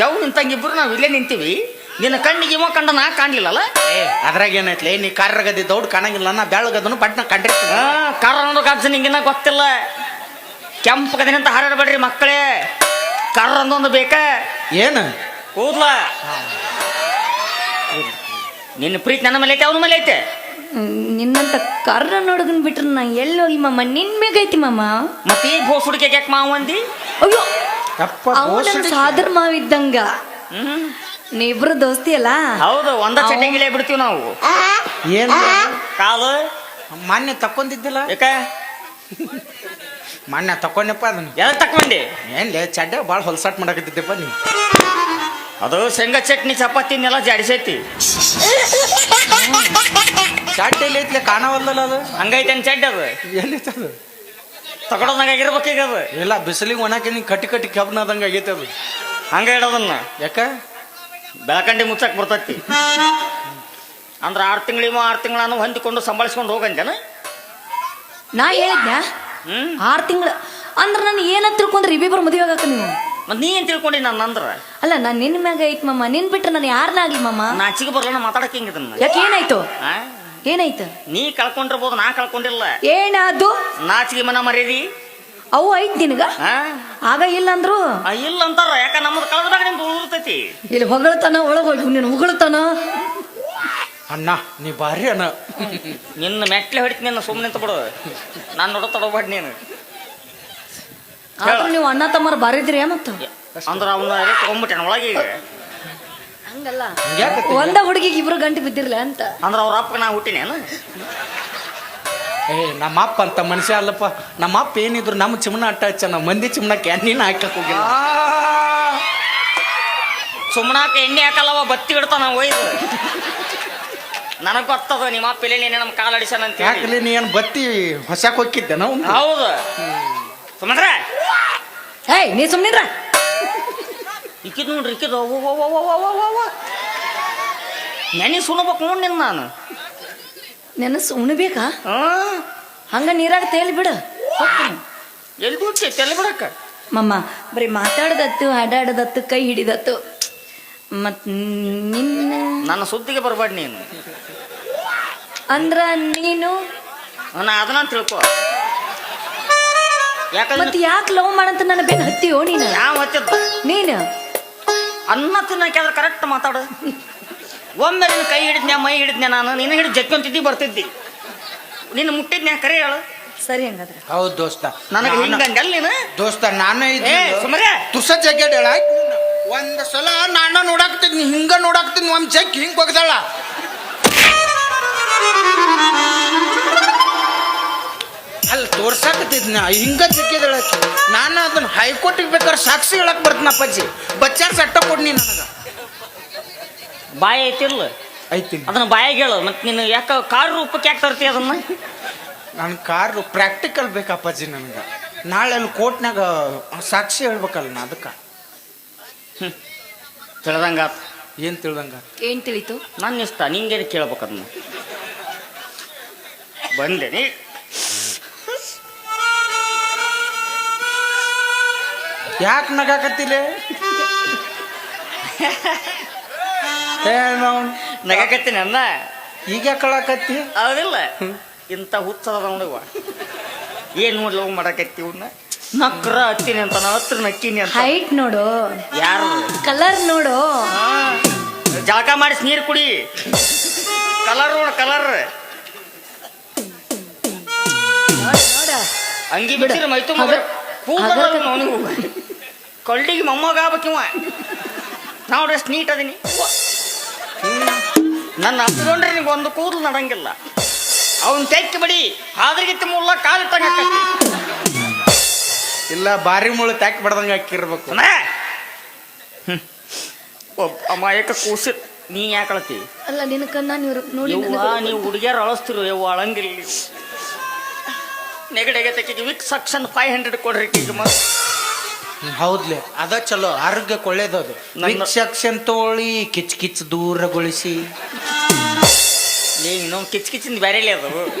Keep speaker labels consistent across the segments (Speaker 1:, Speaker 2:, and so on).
Speaker 1: ದೇವ್ ನಿಂತಂಗಿಬ್ರು ನಾವು ಇಲ್ಲೇ ನಿಂತೀವಿ. ನಿನ್ನ ಕಣ್ಣಿಗೆ ಇವ ಕಂಡ ನಾ ಕಾಣ್ಲಿಲ್ಲಲ್ಲ.
Speaker 2: ಅದ್ರಾಗ ಏನೈತ್ಲೆ, ನೀ ಕಾರ್ರಗದಿ ದೌಡ್ ಕಾಣಂಗಿಲ್ಲ, ನಾ ಬೆಳಗದನು ಪಟ್ನ ಕಂಡಿರ್ತೀನಿ.
Speaker 1: ಕರ್ರ ಅನ್ನೋ ಕಾಡ್ಸ ನಿಂಗಿನ್ನ ಗೊತ್ತಿಲ್ಲ. ಕೆಂಪು ಕದಿನಂತ ಹಾರಾಡಬೇಡ್ರಿ ಮಕ್ಕಳೇ. ಕರ್ರ ಅಂದೊಂದು ಬೇಕ.
Speaker 2: ಏನು
Speaker 1: ಕೂದ್ಲ ನಿನ್ನ ಪ್ರೀತಿ ನನ್ನ ಮೇಲೆ ಐತೆ, ಅವನ ಮೇಲೆ ಐತೆ.
Speaker 3: ನಿನ್ನಂತ ಕರ್ರ ನೋಡೋದನ್ ಬಿಟ್ರೆ ನಾ ಎಲ್ಲಿ ಹೋಗಿ ಮಾಮ, ನಿನ್ ಮೇಗೈತಿ ಮಾಮ.
Speaker 1: ಮತ್ತೆ ಈ ಬೋಸ್ ಹುಡುಗಿ ಯಾಕೆ ಮಾವ ಅಂದಿ?
Speaker 3: ಅಯ್ಯೋ
Speaker 2: ತಪ್ಪ,
Speaker 3: ಅವನ ಸಾದರ್ ಮಾವಿದ್ದಂಗ. ನೀವಿಬ್ರು ದೋಸ್ತಿ ಅಲ್ಲ.
Speaker 1: ಹೌದು, ಒಂದ ಚಟಂಗಿಲೇ ಬಿಡ್ತೀವಿ ನಾವು.
Speaker 2: ಏನು
Speaker 1: ಕಾಲು
Speaker 2: ಮಾನ್ಯ ತಕ್ಕೊಂದಿದ್ದಿಲ್ಲ?
Speaker 1: ಯಾಕ
Speaker 2: ಮಾನ್ಯ ತಕೊಂಡಪ್ಪ ಅದನ್ನ.
Speaker 1: ಎಲ್ಲ ತಕೊಂಡಿ?
Speaker 2: ಏನ್ಲೇ ಚಡ್ಡ ಭಾಳ ಹೊಲ್ಸಾಟ್ ಮಾಡಕತ್ತಿದ್ದೆಪ್ಪ ನೀ.
Speaker 1: ಅದು ಶೇಂಗಾ ಚಟ್ನಿ ಚಪಾತಿನೆಲ್ಲ ಜಾಡಿಸೈತಿ.
Speaker 2: ಚಡ್ಡ ಎಲ್ಲಿ ಐತ್ಲೆ, ಕಾಣವಲ್ಲಲ್ಲ ಅದು.
Speaker 1: ಹಂಗೈತೇನು ಚಡ್ಡ? ಅದು
Speaker 2: ಎಲ್ಲೈತೆ ಅದು?
Speaker 1: ತಗೊಳೋದಂಗಾಗಿರ್ಬೇಕೀಗ ಅದು.
Speaker 2: ಇಲ್ಲ, ಬಿಸಿಲಿಗೆ ಒಣಾಕಿ ನೀ ಕಟ್ಟಿ ಕಟ್ಟಿ ಕೆಬ್ಬನದಂಗೆ ಆಗೈತೆ ಅದು.
Speaker 1: ಹಂಗ ಇಡೋದನ್ನ
Speaker 2: ಯಾಕ
Speaker 1: ಬೆಳಕಂಡಿ ಮುಚ್ಚಕ್ ಬರ್ತೈತಿ. ಅಂದ್ರೆ 6 ತಿಂಗಳಾನು ಹೊಂದಿಕೊಂಡು ಸಂಭಾಳಿಸ್ಕೊಂಡು ಹೋಗಂಜನ.
Speaker 3: ನಾ ಹೇಳಿದ್ನ 6 ತಿಂಗಳು ಅಂದ್ರ ನಾನು ಏನಂತ ತಿಳ್ಕೊಂಡ್ರೆ ಇಬ್ಬಿಬ್ರು ಮದುವೆ ಆಗಕ್ಕ ನೀವು.
Speaker 1: ಮತ್ ನೀ ಏನ್ ತಿಳ್ಕೊಂಡಿ ನನ್ನ ಅಂದ್ರ?
Speaker 3: ಅಲ್ಲ ನಾನ್ ನಿನ್ ಮ್ಯಾಗ ಐತ್ ಮಾಮ, ನಿನ್ ಬಿಟ್ರೆ ನಾನು ಯಾರನ್ನಾಗ್ಲಿ ಮಾಮ.
Speaker 1: ನಾಚಿಗೆ ಬರಲ್ಲ ಮಾತಾಡಕ್ ಹಿಂಗಿದನ್ನ.
Speaker 3: ಯಾಕೆ ಏನಾಯ್ತು? ಏನಾಯ್ತು?
Speaker 1: ನೀ ಕಳ್ಕೊಂಡಿರ್ಬೋದು, ನಾ ಕಳ್ಕೊಂಡಿಲ್ಲ.
Speaker 3: ಏನಾದು?
Speaker 1: ನಾಚಿಗೆ ಮನ ಮರ್ಯಾದಿ
Speaker 3: ಅವು ಐತ್ ನಿನಗ. ಆಗ ಇಲ್ಲ ಅಂದ್ರು
Speaker 1: ಇಲ್ಲ ಅಂತಾರ. ಯಾಕ ನಮ್ಮದು ಕಳೆದಾಗ ನಿಮ್ದು ಉಳಿರ್ತೈತಿ.
Speaker 3: ಇಲ್ಲಿ ಹೊಗಳತಾನ, ಒಳಗ ಹೋಗಿ ನೀನು ಹೊಗಳತಾನ.
Speaker 2: ಅಣ್ಣ ನೀ ಭಾರಿ ಅಣ್ಣ.
Speaker 1: ನಿನ್ನ ಮೆಟ್ಲೆ ಹೊಡಿತೀನಿ, ನಿನ್ನ ಸುಮ್ಮನೆ ನಿಂತ ಬಿಡು. ನಾನು ನೋಡೋ ತಡೋಬೇಡ ನೀನು.
Speaker 3: ಆದ್ರೂ ನೀವು ಅಣ್ಣ ತಮ್ಮರು ಬಾರಿದ್ರಿ ಮತ್ತ.
Speaker 1: ಅಂದ್ರ ಅವನ್ನ ತಗೊಂಡ್ಬಿಟ್ಟೆ ಒಳಗೆ. ಈಗ
Speaker 3: ಹಂಗಲ್ಲ, ಒಂದ ಹುಡುಗಿಗೆ ಇಬ್ರು ಗಂಟೆ ಬಿದ್ದಿರ್ಲ ಅಂತ.
Speaker 1: ಅಂದ್ರ ಅವ್ರ ಅಪ್ಪಗೆ ನಾ ಹುಟ್ಟಿನೇನು?
Speaker 2: ನಮ್ಮ ಅಪ್ಪ ಅಂತ ಮನುಷ್ಯ ಅಲ್ಲಪ್ಪ. ನಮ್ಮ ಅಪ್ಪ ಏನಿದ್ರು ನಮ್ಮ ಚಿಮಣ ಅಟ್ಟ ಹಚ್ಚ, ನಮ್ಮ ಮಂದಿ ಚಿಮಣ ಕ್ಯಾನೀನ್ ಹಾಕಕ್ ಹೋಗಿಲ್ಲ.
Speaker 1: ಸುಮ್ಮನಾಕ ಎಣ್ಣೆ ಹಾಕಲ್ಲವ, ಬತ್ತಿ ಬಿಡ್ತಾನ ಒಯ್ದು. ನನಗ್ ಗೊತ್ತದ ನಿಮ್ಮ ಅಪ್ಪ ಇಲ್ಲಿ ನೀನೆ ನಮ್ಮ ಕಾಲ ಅಡಿಸನಂತ.
Speaker 2: ಯಾಕಲಿ ನೀ ಏನು ಬತ್ತಿ ಹೊಸಕ್ ಹೋಗಿದ್ದೆ ನಾವು?
Speaker 1: ಹೌದು. ಸುಮ್ಮಂದ್ರ
Speaker 3: ಏಯ್ ನೀ ಸುಮ್ನಿದ್ರ.
Speaker 1: ಇಕ್ಕಿದ್ ನೋಡ್ರಿ, ಇಕ್ಕಿದ್ ನೆನೆ ಸುಣಬೇಕು ನೋಡಿ ನಿನ್ನ ನಾನು.
Speaker 3: ನೆನಸು ಉಣ್ಬೇಕಾ? ಹಂಗ ನೀರಾಗ ತೇಲಿ ಬಿಡ.
Speaker 1: ಎಲ್ಲಿ ಬಿಡ್ತಿ ತೆಲ್ಲಿ ಬಿಡಕ್ಕ?
Speaker 3: ಮಮ್ಮ ಬರೀ ಮಾತಾಡದತ್ತು, ಹಾಡಾಡದತ್ತು, ಕೈ ಹಿಡಿದತ್ತು. ಮತ್ ನಿನ್ನ
Speaker 1: ನನ್ನ ಸುದ್ದಿಗೆ ಬರ್ಬೇಡ ನೀನು.
Speaker 3: ಅಂದ್ರ ನೀನು
Speaker 1: ನಾ ಅದನ್ನ ತಿಳ್ಕೊ.
Speaker 3: ಮತ್ ಯಾಕೆ ಲವ್ ಮಾಡಂತ ನನ್ನ ಬೆನ್ ಹತ್ತಿಯೋ ನೀನು?
Speaker 1: ಯಾವ ಹತ್ತಿದ್ದ
Speaker 3: ನೀನು?
Speaker 1: ಅನ್ನ ತಿನ್ನಕ್ಕೆ ಕರೆಕ್ಟ್ ಮಾತಾಡು. ಒಮ್ಮೆ ನಿನ್ನ ಕೈ ಹಿಡಿದ್ನ್ಯಾ, ಮೈ ಹಿಡಿದ್ನ್ಯಾ, ನಾನು ನಿನ್ನ ಹಿಡಿದು ಜಕ್ಕೊಂತಿದ್ದಿ ಬರ್ತಿದ್ದಿ. ನಿನ್ನ ಮುಟ್ಟಿದ್ನ್ಯಾ ಕರೆ ಹೇಳು.
Speaker 3: ಸರಿ ಹಂಗಾದ್ರೆ.
Speaker 2: ಹೌದು ದೋಸ್ತ,
Speaker 1: ನನಗೆ ಹಿಂಗಂದಲ್ಲ ನೀನು.
Speaker 2: ದೋಸ್ತ ನಾನು
Speaker 1: ಸುಮ್ಮನೆ
Speaker 2: ತುಸ ಜಗ್ಗೇಳ ಒಂದ್ ಸಲ ನಾನು ನೋಡಾಕ್ತಿದ್ನಿ, ಹಿಂಗ ನೋಡಾಕ್ತಿದ್ನಿ, ಒಂದ್ ಜಗ್ ಹಿಂಗ್ ಹೋಗ್ದಾಳ. ಅಲ್ಲಿ ತೋರ್ಸಾಕತ್ತಿದ್ನ ಹಿಂಗ ಜಗ್ಗಿದಳ. ನಾನು ಅದನ್ನ ಹೈಕೋರ್ಟಿಗೆ ಬೇಕಾದ್ರೆ ಸಾಕ್ಷಿ ಹೇಳಕ್ ಬರ್ತೀನಿ. ಅಪ್ಪಾಜಿ ಬಚ್ಚಾರ ಸಟ್ಟ ಕೊಡ್ನಿ ನನಗ.
Speaker 1: ಬಾಯಿ ಐತಿರ್ಲ
Speaker 2: ಐತಿ,
Speaker 1: ಅದನ್ನ ಬಾಯಿಗೆ ಹೇಳು. ಮತ್ತೆ ನೀನು ಯಾಕ ಕಾರ್ ರೂಪಕ್ಕೆ ಯಾಕೆ ತರ್ತಿ ಅದನ್ನ?
Speaker 2: ನನ್ನ ಕಾರು ಪ್ರಾಕ್ಟಿಕಲ್ ಬೇಕಪ್ಪಾಜಿ ನನಗೆ. ನಾಳೆ ಅಲ್ಲಿ ಕೋರ್ಟ್ನಾಗ ಸಾಕ್ಷಿ ಹೇಳ್ಬೇಕಲ್ಲ ನಾ, ಅದಕ್ಕೆ.
Speaker 1: ತಿಳ್ದಂಗಾತ.
Speaker 2: ಏನ್ ತಿಳ್ದಂಗ?
Speaker 3: ಏನ್ ತಿಳಿತು?
Speaker 1: ನನ್ನ ಇಷ್ಟ, ನಿಂಗೇನು ಕೇಳ್ಬೇಕು ಅದನ್ನ. ಬಂದೆ ನೀ
Speaker 2: ಯಾಕೆ ನಗಾಕತ್ತಿಲೆ?
Speaker 1: ನಗಕತ್ತೀನಿ ಅನ್ನ.
Speaker 2: ಈಗ ಕಳಕತ್ತಿ
Speaker 1: ಹೌದಿಲ್ಲ? ಇಂಥ ಹುಚ್ಚದ ನೋಡುವ ಏನ್ ನೋಡ್ಲವ್ ಮಾಡಕತ್ತಿ ಇವನ್ನ. ನಕ್ರ ಹತ್ತೀನಿ ಅಂತ ನಾ ಹತ್ರ ನಕ್ಕಿನಿ ಅಂತ.
Speaker 3: ಹೈಟ್ ನೋಡು,
Speaker 1: ಯಾರು
Speaker 3: ಕಲರ್ ನೋಡು.
Speaker 1: ಜಳಕ ಮಾಡಿಸಿ ನೀರು ಕುಡಿ. ಕಲರ್ ನೋಡು, ಕಲರ್. ಅಂಗಿ ಬಿಡ್ತೀರ ಮೈತು ಅವನಿಗೂ ಕಳ್ಳಿಗೆ ಮೊಮ್ಮಗ ಆಗ್ಬೇಕಿವ. ನಾವು ಎಷ್ಟು ನೀಟ್ ಅದೀನಿ. ನನ್ನ ಹಚ್ಕೊಂಡ್ರೆ ನಿಂಗೆ ಒಂದು ಕೂದಲು ನಡಂಗಿಲ್ಲ. ಅವನ್ ತೆಕ್ಕಿ ಬಡಿ ಆದ್ರಿಗಿತ್ತ ಮುಲ್ಲ ಕಾಲು ತಂಗ
Speaker 2: ಇಲ್ಲ, ಬಾರಿ ಮುಳು ತಾಕಿ ಬಡ್ದಂಗ ಹಾಕಿರ್ಬೇಕು.
Speaker 1: ಅಮಾಯಕ ಕೂಸಿ ನೀ ಯಾಕಳತಿ?
Speaker 3: ಅಲ್ಲ ನಿನ್ನ ಕಣ್ಣ ನೋಡಿ.
Speaker 1: ನೀವು ಹುಡುಗಿಯರು ಅಳಸ್ತಿರು. ಯವ್ವ ಅಳಂಗಿಲ್ಲ. ನೆಗಡೆಗೆ ತೆಕ್ಕಿಗೆ ವಿಕ್ ಸಕ್ಷನ್ 500 ಕೊಡ್ರಿ ಈಗ.
Speaker 2: ಹೌದ್ಲೆ, ಅದ ಚಲೋ, ಆರೋಗ್ಯಕ್ಕೆ ಒಳ್ಳೇದದು. ಸೆಕ್ಷನ್ ತೋಳಿ ಕಿಚ್ ಕಿಚ್ ದೂರಗೊಳಿಸಿ.
Speaker 1: ಇನ್ನೊಂದು ಕಿಚ್ ಕಿಚ್ಚಿಂದ ಬೇರೆ ಅದು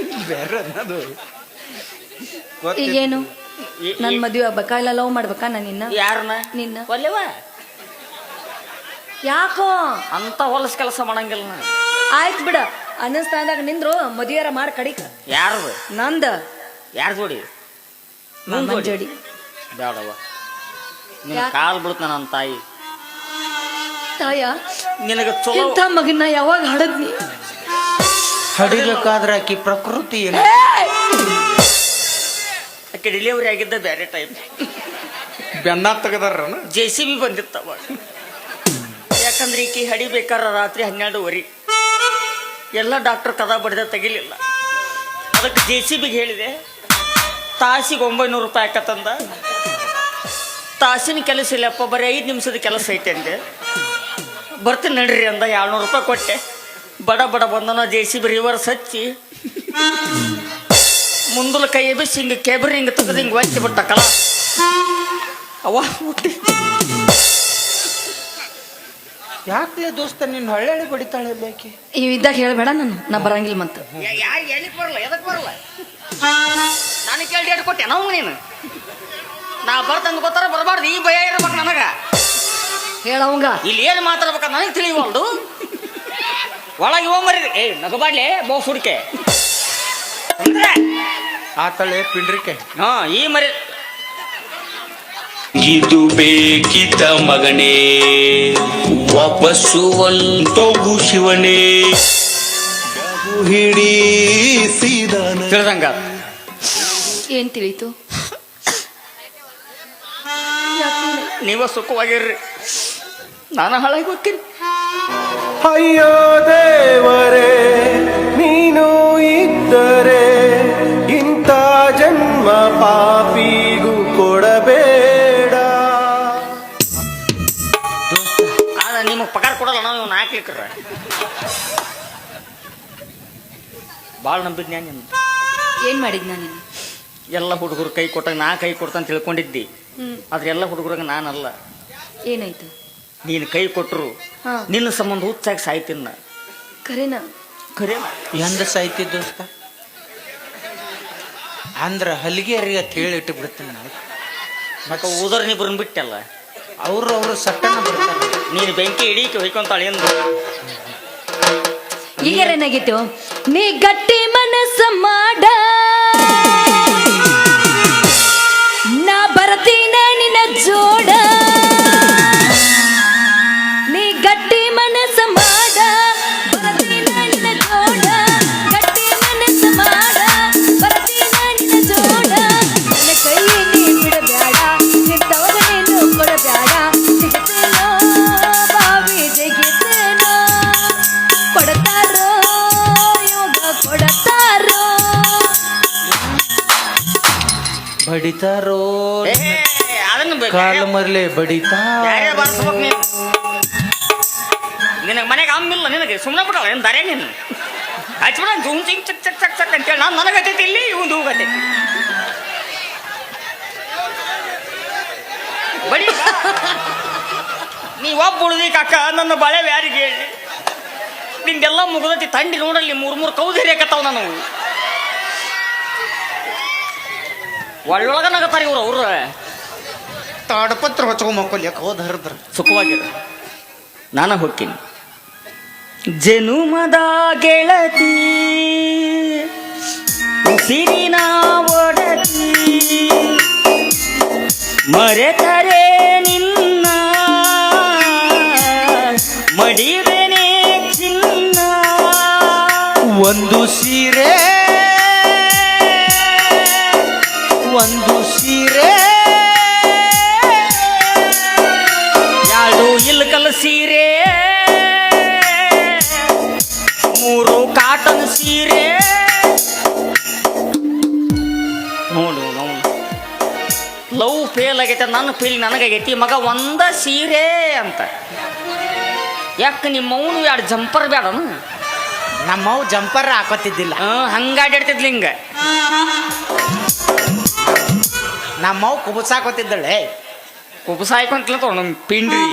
Speaker 2: ಬೇರೆ ಅನ್ನೋದು.
Speaker 3: ಈಗೇನು ನನ್ ಮದ್ವೆ ಆಗ್ಬೇಕಾ ಇಲ್ಲ ಲವ್ ಮಾಡ್ಬೇಕಾ? ನಾನು ನಿನ್ನ
Speaker 1: ಯಾರನ್ನ?
Speaker 3: ನಿನ್ನ.
Speaker 1: ಒಲ್ಲೆವ
Speaker 3: ಯಾಕೋ
Speaker 1: ಅಂತ ಹೊಲಸ ಕೆಲಸ ಮಾಡಂಗಿಲ್ಲ ನಾ.
Speaker 3: ಆಯ್ತು ಬಿಡ ಅನ್ನಿಸ್ತಾಂದಾಗ ನಿಂದ್ರು ಮದುವೆಯಾರ ಮಾಡಿ ಕಡಿಕ
Speaker 1: ಯಾರ್ದು
Speaker 3: ನಂದ
Speaker 1: ಯಾರ್ ಜೋಡಿ
Speaker 3: ಮಾಮನ್ ಜೋಡಿ
Speaker 1: ಬೇಡವ ನಿನ್
Speaker 3: ಯಾಕ್?
Speaker 1: ಕಾಲ್ ಬಿಡ್ತ ನನ್ನ ತಾಯಿ
Speaker 3: ತಾಯ
Speaker 1: ನಿನಗೆ ಚಲೋ
Speaker 3: ಇಂಥ ಮಗನ್ನ ಯಾವಾಗ ಹಡದ್ನಿ
Speaker 2: ಹಡಿಬೇಕಾದ್ರೆ ಆಕಿ ಪ್ರಕೃತಿ ಏನು
Speaker 1: ಆಕೆ ಡೆಲಿವರಿ ಆಗಿದ್ದ ಬೇರೆ ಟೈಮ್
Speaker 2: ಬೆನ್ನ ತೆಗದಾರ
Speaker 1: JCB ಬಂದಿತ್ತವ. ಯಾಕಂದ್ರೆ ಈಕಿ ಹಡಿಬೇಕಾರ ರಾತ್ರಿ 12:30 ಎಲ್ಲ ಡಾಕ್ಟರ್ ಕದ ಬಡ್ದ ತೆಗಿಲಿಲ್ಲ. ಅದಕ್ಕೆ JCBಗೆ ಹೇಳಿದೆ ತಾಸಿಗೆ 900 ರೂಪಾಯಿ ಆಕತ್ತಂದ. ತಾಸಿನ ಕೆಲಸ ಇಲ್ಲಪ್ಪ, ಬರೀ 5 ನಿಮಿಷದ ಕೆಲಸ ಐತೆ ಅಂದೆ. ಬರ್ತೀನಿ ನಡ್ರಿ ಅಂದ. 200 ರೂಪಾಯಿ ಕೊಟ್ಟೆ. ಬಡ ಬಡ ಬಂದನ JCB ರಿವರ್ಸ್ ಹಚ್ಚಿ ಮುಂದಲ ಕೈ ಎಬ್ಬಿಸಿ ಹಿಂಗೆ ಕೇಬರಿ ಹಿಂಗೆ ತೆಗೆದು ಹಿಂಗೆ ಒತ್ತಿ ಬಿಟ್ಟ ಕಲ ಅವ್ವ ಹುಟ್ಟಿ.
Speaker 2: ಯಾಕೆ ದೋಸ್ತ ನಿನ್ನ ಹೊಳ್ಳೆ ಬಡಿತಾಳೆ ಬೇಕಿ
Speaker 3: ಇವಿದ್ದಾಗ ಹೇಳ್ಬೇಡ ನಾ ಬರಂಗಿಲ್ಲ ಮತ್ತ
Speaker 1: ಯಾರು ಎಲ್ಲಿಗೆ ಬರಲ್ಲ, ಎದಕ್ಕೆ ಬರಲ್ಲ? ನನಗೆ ಕೇಳಿ ಡೇಟ್ ಕೊಟ್ಟೆ ನಾವು ನೀನು. ನಾ ಬರ್ತಂದು ಗೊತ್ತಾರ ಬರಬಾರ್ದು, ಈ ಭಯ ಇರ್ಬೇಕು ನನಗೆ.
Speaker 3: ಹೇಳವಂಗ
Speaker 1: ಇಲ್ಲಿ ಏನು ಮಾತಾಡ್ಬೇಕ ನನಗೆ ತಿಳಿವಲ್ದು. ಒಳಗೆ ಹೋಗ್ಬರಿ ನಗಬಾಡ್ಲೆ ಬೋಸ್ ಹುಡ್ಕೆ
Speaker 2: ಆತಳೆ ಪಿಂಡ್ರಿಕೆ.
Speaker 1: ಹಾ ಈ ಮರಿ
Speaker 4: ಇದು ಬೇಕಿತ ಮಗನೇ ವಾಪಸ್ಸು ಒಂದೋಗು ಶಿವನೇ ಹಿಡಿಸಿದನ.
Speaker 1: ತಿಳಿದಂಗ
Speaker 3: ಏನ್ ತಿಳಿತು
Speaker 1: ನೀವ ಸುಖವಾಗಿರ್ರಿ, ನಾನು ಹಾಳಾಗಿ ಹೋಗ್ತೀನಿ.
Speaker 5: ಅಯ್ಯೋ ದೇವರೇ, ನೀನು ಇದ್ದರೆ ಇಂಥ ಜನ್ಮ ಪಾಪಿಗೂ ಕೊಡಬೇಡ.
Speaker 1: ಆದ್ರೆ ನಿಮಗೆ ಪಗಾರ ಕೊಡಲ್ಲ, ನಾವು ಇವ್ನ ಹಾಕ್ಲಿಕ್ಕ್ರ ಭಾಳ ನಂಬಿದ್ನಿ ನಿನ್ನ.
Speaker 3: ಏನ್ ಮಾಡಿದ್ ನಾನು
Speaker 1: ಎಲ್ಲ ಹುಡುಗರು ಕೈ ಕೊಟ್ಟಾಗ ನಾ ಕೈ ಕೊಡ್ತಾನೆ ತಿಳ್ಕೊಂಡಿದ್ದಿ. ಆದ್ರೆ ಎಲ್ಲ ಹುಡುಗರಾಗ ನಾನಲ್ಲ.
Speaker 3: ಏನಾಯ್ತು
Speaker 1: ನೀನು ಕೈ ಕೊಟ್ಟರು
Speaker 3: ಹಾ.
Speaker 1: ನಿನ್ನ ಸಂಬಂಧ ಹುಚ್ಚಾಗಿ ಸಾಯ್ತೀನಿ ನಾ.
Speaker 3: ಖರೇನಾ
Speaker 1: ಖರೇನ
Speaker 2: ಎಂದ ಸಾಯ್ತಿ ದೋಸ್ತ ಅಂದ್ರ ಹಲಿಗೆ ಅರಿ ಅಂತ ಹೇಳಿ ಇಟ್ಟು ಬಿಡ್ತೀನಿ ನಾನು.
Speaker 1: ಮತ್ತೆ ಊದರ್ ನೀ ಬಿಟ್ಟಲ್ಲ,
Speaker 2: ಅವ್ರು ಸಟ್ಟನ ಬರ್ತಾರೆ.
Speaker 1: ನೀನು ಬೆಂಕಿ ಹಿಡೀಕೆ ಹೊಯ್ಕೊಂತಾಳೆ ಎಂದು.
Speaker 3: ಈಗ ಏನಾಗಿತ್ತು ನೀ ಗಟ್ಟಿ ಮನಸ್ಸ ಮಾಡ ನಾ ಬರ್ತೀನ ನಿನ್ನ ಜೋಡ. ನೀ ಗಟ್ಟಿ ಮನಸ್ಸ ಮಾಡ ಬರ್ತೀನ ನಿನ್ನ ಜೋಡ. ಗಟ್ಟಿ ಮನಸ್ಸ ಮಾಡ ಬರ್ತೀನ ನಿನ್ನ ಜೋಡ. ನನ್ನ ಕೈ ನೀ ಬಿಡಬ್ಯಾಡ, ನಿಂತವಾಗ ನೀನು ಕೊಡಬ್ಯಾಡ. ಸಿಗುತ್ತೇನೋ ಬಾವಿ ಜಗಿತೇನೋ, ಕೊಡತಾರೋ ಯೋಗ ಕೊಡತಾರೋ.
Speaker 2: ಬಡಿತಾರೋ
Speaker 1: ಅದನ್ನು
Speaker 2: ಕಾಲು ಮರ್ಲೆ ಬಡಿತಾ
Speaker 1: ಯಾರೇ ಬಾರಿಸ್ಬೇಕು ನೀನು. ನಿನಗೆ ಮನೆಗೆ ಅಮ್ಮಿಲ್ಲ, ನಿನಗೆ ಸುಮ್ಮನೆ ಬಿಡಲ್ಲ ಏನು ದಾರೆ ನೀನು ಹಚ್ಬಿಡ ಜೂಮ್ ಚಿಂಗ್ ಚಕ್ ಚಕ್ ಚಕ್ ಚಕ್ ಅಂತೇಳಿ ನಾನು ನನಗತ್ತೈತಿ ಇಲ್ಲಿ ಇವಂದು ಹೋಗತ್ತೆ ಬಡಿ. ನೀ ಒಬ್ಬ ಉಳ್ದಿಕ್ ಅಕ್ಕ ನನ್ನ ಬಳೆ ಯಾರಿಗೆ ಹೇಳಿ. ನಿಂದೆಲ್ಲ ಮುಗಿದತಿ ತಂಡಿ ನೋಡಲ್ಲಿ 3 ಕೌದು ಹಿರಿಯಕತ್ತಾವ ನಾನು. ಒಳ್ಳೊಳಗ ನಗತಾರ ಇವ್ರು. ಅವ್ರ
Speaker 2: ತಾಡಪತ್ರ ಹೊಚ್ಕೊಂಡ್ ಮಕ್ಕಳು ಹೋದ ಹರಿದ್ರ
Speaker 1: ಸುಖವಾಗಿರ ನಾನು ಹೋಗ್ತೀನಿ. ಜನುಮದ ಗೆಳತಿ ಉಸಿರಿನ ಒಡತಿ ಮರೆತರೆ ನಿನ್ನ ಮಡಿವೆನೆ ಚಿನ್ನ.
Speaker 2: ಒಂದು ಸೀರೆ
Speaker 1: ಎರಡು ಇಲ್ಕಲ್ ಸೀರೆ, 3 ಕಾಟನ್ ಸೀರೆ. ನೋಡು ನಾವು ಲವ್ ಫೇಲ್ ಆಗೈತೆ, ನನ್ನ ಫೀಲ್ ನನಗಾಗೈತಿ. ಮಗ ಒಂದ ಸೀರೆ ಅಂತ ಯಾಕೆ ನಿಮ್ಮವನು 2 ಜಂಪರ್ ಬೇಡನು?
Speaker 2: ನಮ್ಮವ್ ಜಂಪರ್ ಹಾಕೋತಿದ್ದಿಲ್ಲ.
Speaker 1: ಹಂಗಾಡಿಡ್ತಿದ್ಲಿ ಹಿಂಗ.
Speaker 2: ನಮ್ಮವ್ ಕುಬಸಾಕೋತಿದ್ದಳೆ.
Speaker 1: ಕುಬಸ ಹಾಕೊಂತಿಲ್ಲ ನಮ್ಮ ಪಿಂಡ್ರಿ.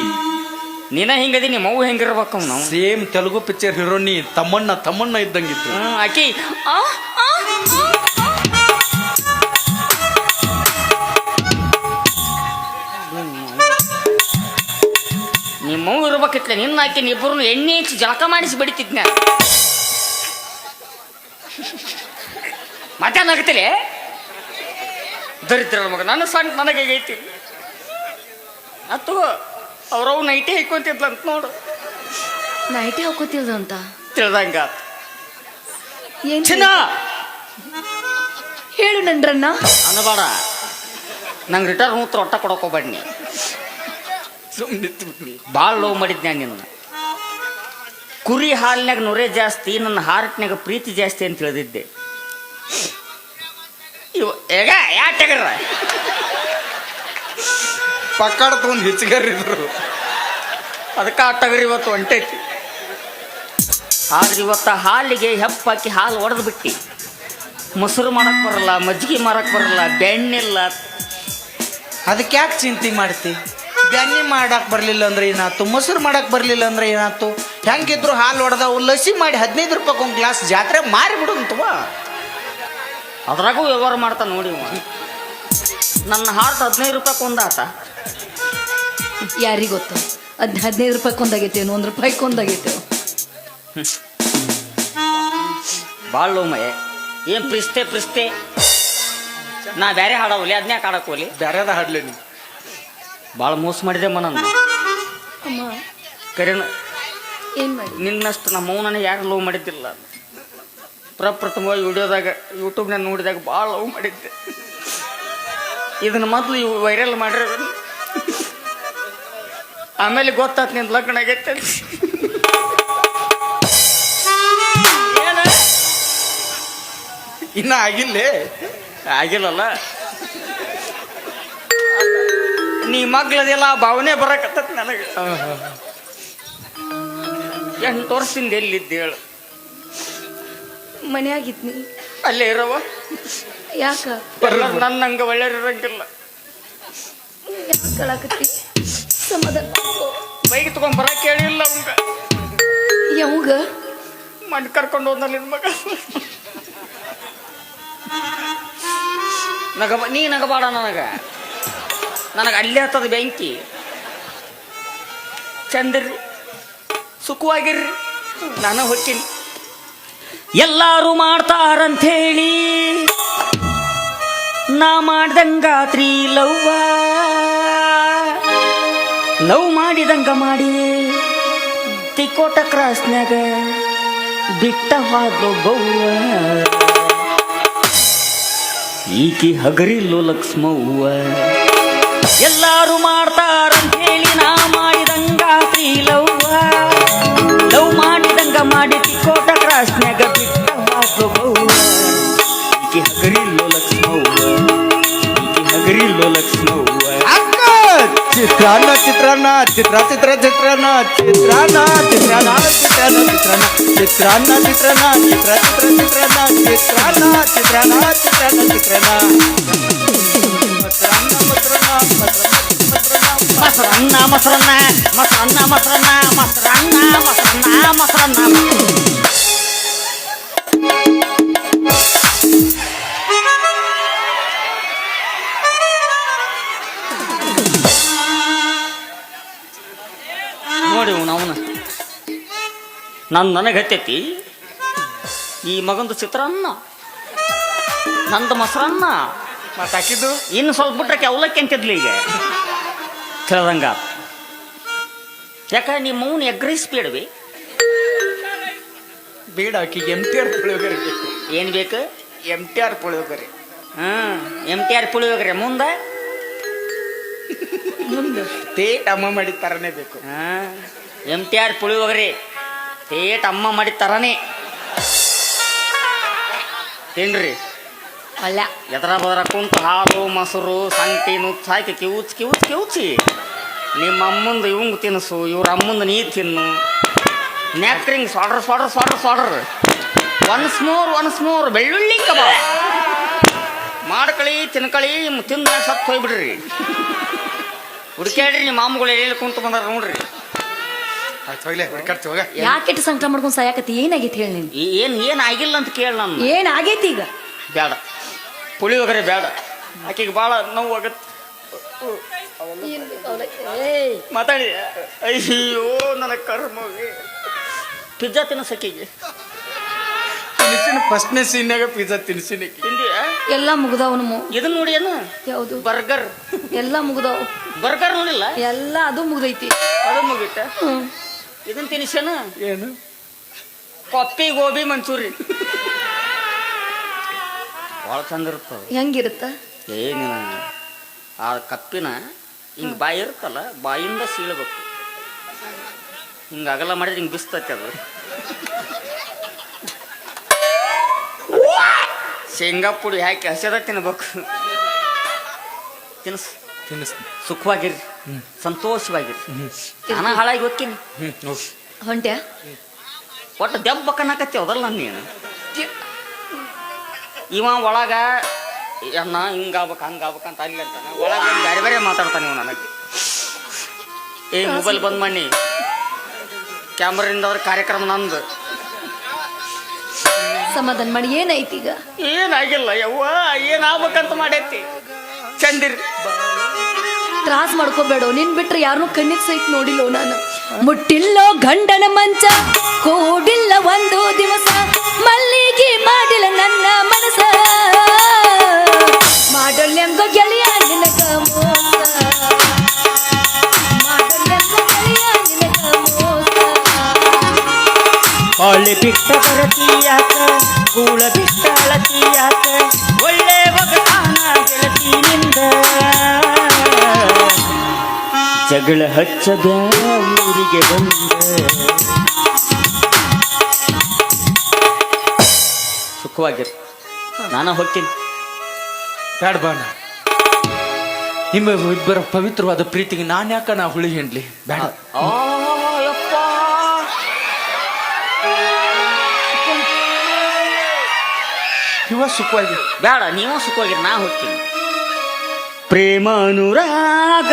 Speaker 1: ನೀನ ಹಿಂಗದಿ, ನಿಮ್ಮ ಮಗು ಹೆಂಗಿರ್ಬೇಕು ನಾವು.
Speaker 2: ಸೇಮ್ ತೆಲುಗು ಪಿಕ್ಚರ್ ಹೀರೋನಿ ತಮ್ಮಣ್ಣ ಇದ್ದಂಗಿತ್ತು.
Speaker 1: ಆಕಿ ನಿಮ್ಮವ್ ಇರ್ಬೇಕಿತ್ಲೆ ನಿನ್ನ ಆಕಿನ ಇಬ್ಬರು ಎಣ್ಣೆ ಹಚ್ಚಿ ಜಳಕ ಮಾಡಿಸಿ ಬಡಿತಿದ್ನ ಮತ್ತೇನಾಗತ್ತಿಲೆ ದರಿದ್ರ ಮಗ ನನ್ನ ಸಣ್ಣ ನನಗೆ ಐತಿ ಅತ್ತು ಅವ್ರವ್ ನೈಟಿ ಹಾಕೊಂತಿದ್ಲಂತ ನೋಡು
Speaker 3: ನೈಟಿ ಹಾಕೋತಿಲ್ದು ಅಂತ
Speaker 1: ತಿಳ್ದಂಗ
Speaker 3: ಏನ್
Speaker 1: ಚಿನ್ನ
Speaker 3: ಹೇಳು ನನ್ರನ್ನ
Speaker 1: ಅನ್ನಬೇಡ ನಂಗೆ ರಿಟರ್ನ್ ಮೂತ್ರ ಒಟ್ಟ ಕೊಡೋಕೋಬೇಡ್ನಿ ಭಾಳ ಲವ್ ಮಾಡಿದ್ನ ನಿನ್ನ ಕುರಿ ಹಾಲಿನಾಗ ನೊರೆ ಜಾಸ್ತಿ ನನ್ನ ಹಾರ್ಟ್ನಾಗ ಪ್ರೀತಿ ಜಾಸ್ತಿ ಅಂತ ತಿಳಿದಿದ್ದೆ ಇವ ಈಗ ಯಾಟಗರ
Speaker 2: ಪಕ್ಕಡ ತೊಗೊಂಡು ಹೆಚ್ಚಿಗರಿದ್ರು
Speaker 1: ಅದಕ್ಕೆ ಆ ಟಗರ್ ಇವತ್ತು ಹೊಂಟೈತಿ ಆದ್ರೆ ಇವತ್ತು ಹಾಲಿಗೆ ಹೆಪ್ಪಾಕಿ ಹಾಲು ಒಡೆದು ಬಿಟ್ಟು ಮೊಸರು ಮಾಡಕ್ ಬರಲ್ಲ ಮಜ್ಜಿಗೆ ಮಾಡಕ್ ಬರಲ್ಲ ಬೆಣ್ಣಿಲ್ಲ
Speaker 2: ಅದಕ್ಕೆ ಯಾಕೆ ಚಿಂತೆ ಮಾಡ್ತಿ ಬೆಣ್ಣೆ ಮಾಡಕ್ ಬರ್ಲಿಲ್ಲ ಅಂದ್ರೆ ಏನಾಯ್ತು ಮೊಸರು ಮಾಡಕ್ ಬರ್ಲಿಲ್ಲ ಅಂದ್ರೆ ಏನಾಯ್ತು ಹೆಂಗಿದ್ರು ಹಾಲು ಹೊಡೆದವು ಲಸಿ ಮಾಡಿ 15 ರೂಪಾಯಿ ಒಂದು ಗ್ಲಾಸ್ ಜಾತ್ರೆ ಮಾರಿ ಬಿಡುಂತವ
Speaker 1: ಅದ್ರಾಗೂ ವ್ಯವಹಾರ ಮಾಡ್ತಾ ನೋಡಿ ಇವ. ನನ್ನ ಹಾರ್ಟ್ 15 ರೂಪಾಯಿ ಒಂದಾತ
Speaker 3: ಯಾರಿಗ ಗೊತ್ತು 15 ರೂಪಾಯಿ ಕೊಂದಾಗೈತೇನು 1 ರೂಪಾಯಿ ಕೊಂದಾಗೈತೇನು
Speaker 1: ಭಾಳ ಲೋಮಯ ಏನು ಪ್ರಿಸ್ತೆ ನಾ ಬೇರೆ ಹಾಡವಲ್ಲಿ ಅದನ್ನೇ ಹಾಡಕೋಲಿ
Speaker 2: ಬೇರೆದ ಹಾಡ್ಲಿ ನೀ
Speaker 1: ಭಾಳ ಮೋಸ ಮಾಡಿದೆ ನನ್ನ
Speaker 3: ಅಮ್ಮ
Speaker 1: ಕರೆನ
Speaker 3: ಏನ್ ಮಾಡಿ
Speaker 1: ನಿನ್ನಷ್ಟು ನಮ್ಮ ನನಗೆ ಯಾರು ಲವ್ ಮಾಡಿದ್ದಿಲ್ಲ ಪ್ರಪ್ರಥಮವಾಗಿ ವಿಡಿಯೋದಾಗ ಯೂಟ್ಯೂಬ್ನಾಗ ನೋಡಿದಾಗ ಭಾಳ ಲವ್ ಮಾಡಿದ್ದೆ ಇದನ್ನ ಮೊದಲು ಇವು ವೈರಲ್ ಮಾಡ್ರಿ ಆಮೇಲೆ ಗೊತ್ತಾತ್ ನಿಂದು ಲಗ್ನ ಆಗೈತೆ ಏನ
Speaker 2: ಇನ್ನ ಆಗಿಲ್ಲೇ
Speaker 1: ಆಗಿಲ್ಲಲ್ಲ ನೀ ಮಗ್ಳದೆಲ್ಲ ಭಾವನೆ ಬರಕತ್ತ ನನಗೆ 8 ವರ್ಷದಿಂದ ಎಲ್ಲಿದ್ದೆ ಹೇಳು
Speaker 3: ಮನೆಯಾಗಿದ್ನಿ
Speaker 1: ಅಲ್ಲೇ ಇರವ
Speaker 3: ಯಾಕ
Speaker 1: ನನ್ನಂಗ ಒಳ್ಳೆಯರಂಗಿಲ್ಲ
Speaker 3: ಯಾಕ ಹೇಳಾಕತ್ತಿ ಸಮಾಧಾನ
Speaker 1: ಬೈಕ್ ತಗೊಂಡ್ ಬರಕ್ ಹೇಳಿಲ್ಲ ಅವಂಗ
Speaker 3: ಯಾವಾಗ
Speaker 1: ಮಣ್ಣು ಕರ್ಕೊಂಡು ಹೋದ್ನಲ್ಲಿ ನಿನ್ ಮಗ ನೀ ನಗಬೇಡ ನನಗೆ ಅಲ್ಲೇ ಹತ್ತದ ಬೆಂಕಿ ಚಂದಿರ್ರಿ ಸುಖವಾಗಿರ್ರಿ ನಾನು ಹೊಕ್ಕಿನಿ ಎಲ್ಲಾರು ಮಾಡ್ತಾರಂಥೇಳಿ ನಾ ಮಾಡ್ದಂಗಾತ್ರಿ ಲವ್ ಮಾಡಿದಂಗ ಮಾಡಿ ತಿಕೋಟ ಕ್ರಾಸ್ನ್ಯಾಗ ಬಿಟ್ಟ ಹಾದ್ಲು ಬವ್ವ ಈಕಿ ಹಗರಿಲ್ಲೋ ಲಕ್ಷ್ಮವ್ವ ಎಲ್ಲಾರು ಮಾಡ್ತಾರಂಥೇಳಿ ನಾ ಮಾಡಿದಂಗಾತ್ರಿ ಲವ್ ಮಾಡಿದಂಗ ಮಾಡಿ ತಿಕೋಟ ಕ್ರಾಸ್ನ್ಯಾಗ ಬಿಟ್ಟ ಹಾದ್ಲು ಬವ್ವ ಈಕಿ ಹಗರಿಲ್ಲೋ ಲಕ್ಷ್ಮವ್ವ
Speaker 5: ಚಿತ್ರಾನ್ನ ಚಿತ್ರಾನ್ನ ಚಿತ್ರಾನ್ನ ಚಿತ್ರಾನ್ನ ಚಿತ್ರಾನ್ನ ಚಿತ್ರಾನ್ನ ಚಿತ್ರಾನ್ನ
Speaker 1: ಮೊಸರನ್ನ ನೋಡಿ ಅವನ ನನಗೆ ಹತ್ತೈತಿ ಈ ಮಗಂದು ಚಿತ್ರಾನ್ನ ನಂದು ಮೊಸರನ್ನ
Speaker 2: ಮತ್ತೆ ಹಾಕಿದ್ದು
Speaker 1: ಇನ್ನು ಸ್ವಲ್ಪ ಬಿಟ್ರೆ ಅವಲಕ್ಕಿ ಅಂತಿದ್ಲಿ ಈಗ ತಿಳಿದಂಗ ಯಾಕ ನಿಮ್ಮ ಮೌನ ಎಗ್ರೈಸ್ ಬೇಡವಿ
Speaker 2: ಬೇಡ ಆಕಿಗೆ MTR ಪುಳಿಯೋಗರೆ ಬೇಕು
Speaker 1: ಏನು ಬೇಕು
Speaker 2: MTR ಪುಳಿಯೋಗರೆ
Speaker 1: MTR ಪುಳಿಯೋಗರೆ ಮುಂದೆ
Speaker 2: ತೇಟ್ ಅಮ್ಮ ಮಾಡಿದ ತರನೇ ಬೇಕು
Speaker 1: MTR ಪುಳಿಯೋಗರೆ ತೇಟ್ ಅಮ್ಮ ಮಾಡಿ ತರನೇ ತಿನ್ರಿ
Speaker 3: ಅಲ್ಲ
Speaker 1: ಎದರ ಬದರ ಕುಂತು ಹಾಲು ಮೊಸರು ಸಂಟಿ ನುಚ್ಚು ಹಾಕಿ ಕಿವುಚಿ ನಿಮ್ಮ ಅಮ್ಮಂದು ಇವಂಗ ತಿನ್ನಿಸು ಇವ್ರ ಅಮ್ಮಂದು ನೀ ತಿನ್ನು ನ್ಯಾಕ್ರಿಂಗ್ ಸ್ವಾಡ್ರ್ ಒನ್ಸ್ ಮೋರ್ ಬೆಳ್ಳುಳ್ಳಿ ಕಬಾಬ್ ಮಾಡ್ಕಳಿ ತಿನ್ಕಳಿ ತಿಂದ ಸತ್ತು ಹೋಗ್ಬಿಡ್ರಿ ಹುಡುಕ್ಯಾಡ್ರಿ ನಿಮ್ಮ ಮಾಮಗಳು ಎಲ್ಲಿ ಕುಂತು ಬಂದಾರ ನೋಡ್ರಿ
Speaker 3: ಯಾಕೆಟ್ಟು ಸಂಕಟ ಮಾಡ್ಕೊಂಡು ಸಾಯಕತ್ತಿ ಏನಾಗೈತಿ ಹೇಳಿ ನೀನು
Speaker 1: ಏನು ಆಗಿಲ್ಲ ಅಂತ ಕೇಳಿ ನಾನು
Speaker 3: ಏನಾಗೈತಿ ಈಗ
Speaker 1: ಬೇಡ ಪುಳಿಯೋಗರೆ ಬೇಡ ಆಕೆಗೆ ಭಾಳ ನೋವು ಆಗತ್ತೆ ಮಾತಾಡಿ. ಅಯ್ಯೋ ನನ್ನ ಕರ್ಮವೇ. ಪಿಜ್ಜಾ ತಿನ್ನಸಕ್ಕಿಗೆ
Speaker 2: ತಿನ್ಸಿನ ಫಸ್ಟ್ನೇ ಸೀನ್ಯಾಗ ಪಿಜ್ಜಾ ತಿನ್ಸಿನಿ.
Speaker 1: ತಿಂದಿಯಾ?
Speaker 3: ಎಲ್ಲ ಮುಗ್ದಾವನು
Speaker 1: ಇದನ್ನ ನೋಡಿ ಏನು?
Speaker 3: ಯಾವುದು?
Speaker 1: ಬರ್ಗರ್.
Speaker 3: ಎಲ್ಲ ಮುಗ್ದಾವ್.
Speaker 1: ಬರ್ಗರ್ ನೋಡಿಲ್ಲ?
Speaker 3: ಎಲ್ಲ ಅದು ಮುಗ್ದೈತಿ.
Speaker 1: ಅದು ಮುಗಿತ. ಇದನ್ನ ತಿನ್ಸೇನ?
Speaker 2: ಏನು?
Speaker 1: ಕೊಪ್ಪಿ ಗೋಬಿ ಮಂಚೂರಿ. ಭಾಳ ಚಂದ ಇರ್ತದ.
Speaker 3: ಹೆಂಗಿರುತ್ತ?
Speaker 1: ಏನಿಲ್ಲ, ಆ ಕಪ್ಪಿನ ಹಿಂಗೆ ಬಾಯಿ ಇರುತ್ತಲ್ಲ, ಬಾಯಿಂದ ಸೀಳಬೇಕು. ಹಿಂಗೆ ಅಗಲ ಮಾಡಿದ್ರೆ ಹಿಂಗೆ ಬಿಸ್ತೈತೆ ಅದು. ಶೇಂಗಾ ಪುಡಿ ಹಾಕಿ ಹಸದ ತಿನ್ಬೇಕು. ತಿನ್ಸ್ ಸುಖವಾಗಿರಿ, ಸಂತೋಷವಾಗಿರಿ. ನಾನು ಹಾಳಾಗಿ ಹೋಗ್ತೀನಿ.
Speaker 3: ಹೊಂಟ್ಯಾ?
Speaker 1: ಒಟ್ಟು ದೆಬ್ಬ ಕಣ್ಣಾಕತ್ತೇವದಲ್ಲ ನೀನು. ಇವ ಒಳಗ ಅಣ್ಣ ಹಿಂಗಾಗ್ಬೇಕು ಹಂಗಾಗ್ಬೇಕಂತ ಅಲ್ಲಿ ಅಂತಾನೆ, ಒಳಗ ಬೇರೆ ಬೇರೆ ಮಾತಾಡ್ತಾನೆ ಇವ ನನಗೆ. ಮೊಬೈಲ್ ಬಂದ್ ಮಾಡಿ ಕ್ಯಾಮ್ರಿಂದ ಅವ್ರ ಕಾರ್ಯಕ್ರಮ ನಂದು.
Speaker 3: ಸಮಾಧಾನ ಮಾಡಿ. ಏನಾಯ್ತು ಈಗ?
Speaker 1: ಏನಾಗಿಲ್ಲ ಯವ್ವ, ಏನಾಗ್ಬೇಕಂತ ಮಾಡೈತಿ. ಚಂದಿರ್
Speaker 3: ತ್ರಾಸ್ ಮಾಡ್ಕೋಬೇಡ. ನಿನ್ ಬಿಟ್ರೆ ಯಾರನ್ನೂ ಕಣ್ಣಿಗೆ ಸಹಿತ ನೋಡಿಲ್ಲೋ ನಾನು. ಮುಟ್ಟಿಲ್ಲೋ ಗಂಡನ ಮಂಚ, ಕೂಡಿಲ್ಲ ಒಂದು ದಿವಸ, ಮಲ್ಲಿಗೆ ಮಾಡಿಲ್ಲ ನನ್ನ ಮನಸ, ಮಾಡಲೆಂಗೋ ಗೆಳೆಯ ನಿನಗ ಮೋಸ, ಮಾಡಲೆಂಗೋ ಗೆಳೆಯ ನಿನಗ ಮೋಸ.
Speaker 1: ಬಾಳೆ ಬಿಟ್ಟ ಬರತೀಯಾಕ, ಕೂಳ ಬಿಟ್ಟ ಅಳತೀಯಾಕ, ಒಳ್ಳೆ ಒಗತಾನ ಗೆಳತಿನಿಂದ. ಜಗಳ ಹಚ್ಚದ ಊರಿಗೆ ಬಂದ. ಸುಖವಾಗಿರ್, ನಾನು ಹೋಗ್ತೀನಿ.
Speaker 2: ಬ್ಯಾಡ ಬಾಣ, ನಿಮ್ಮ ಇಬ್ಬರ ಪವಿತ್ರವಾದ ಪ್ರೀತಿಗೆ ನಾನು ಯಾಕ ನಾ ಹುಳಿ ಹಿಂಡ್ಲಿ? ಬೇಡ. ಇವ ಸುಖವಾಗಿ
Speaker 1: ಬೇಡ, ನೀವು ಸುಖವಾಗಿರಿ, ನಾ ಹೋಗ್ತೀನಿ. ಪ್ರೇಮ ಅನುರಾಗ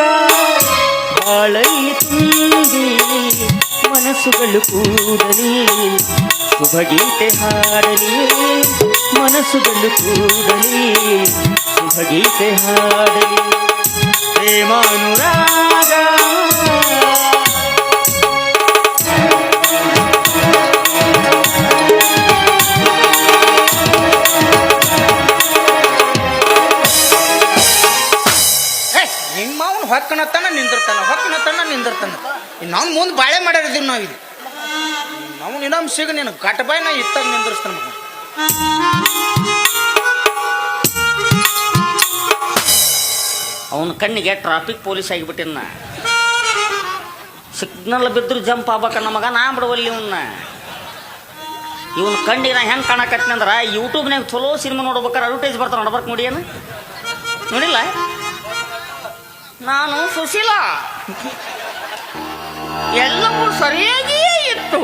Speaker 1: ಬಾಳೈ ತುಂಬಿ ಮನಸ್ಸುಗಳು ಕೂಡಲಿ, ಶುಭಗೀತೆ ಹಾಡಲಿ ಮನಸ್ಸುಗಳು ಕೂಡಲಿ, ಶುಭಗೀತೆ ಹಾಡಲಿ. ಪ್ರೇಮ ಅನುರಾಗ
Speaker 2: ಹೊಕ್ಕನತನ ನಿಂದಿರ್ತಾನ. ನಾವು ಮುಂದೆ ಬಾಳೆ ಮಾಡಿರ್ದೀವಿ ನಾವು. ಇದು ನಾವು ಇನ್ನೊಮ್ಮೆ ಸಿಗ ನೀನು ಕಟಬಾಯಿ ನಾ ಇತ್ತಾಗ ನಿಂದಿರ್ಸ್ತಾನ.
Speaker 1: ಅವನ ಕಣ್ಣಿಗೆ ಟ್ರಾಫಿಕ್ ಪೊಲೀಸ್ ಆಗಿಬಿಟ್ಟಿನ. ಸಿಗ್ನಲ್ ಬಿದ್ದರು ಜಂಪ್ ಆಗ್ಬೇಕನ್ನ ಮಗ, ನಾ ಬಿಡವಲ್ಲಿ ಇವನ್ನ. ಇವನ್ ಕಣ್ಣಿಗೆ ನಾ ಹೆಂಗೆ ಕಾಣಕತ್ತೀನಿ ಅಂದ್ರೆ, ಯೂಟ್ಯೂಬ್ನಾಗ ಚಲೋ ಸಿನಿಮಾ ನೋಡ್ಬೇಕಾರೆ ಅಡ್ವರ್ಟೈಸ್ ಬರ್ತಾರೆ, ನೋಡ್ಬೇಕು ನೋಡಿ. ಏನು ನೋಡಿಲ್ಲ? ನಾನು ಸುಶೀಲ, ಎಲ್ಲವೂ ಸರಿಯಾಗಿಯೇ ಇತ್ತು.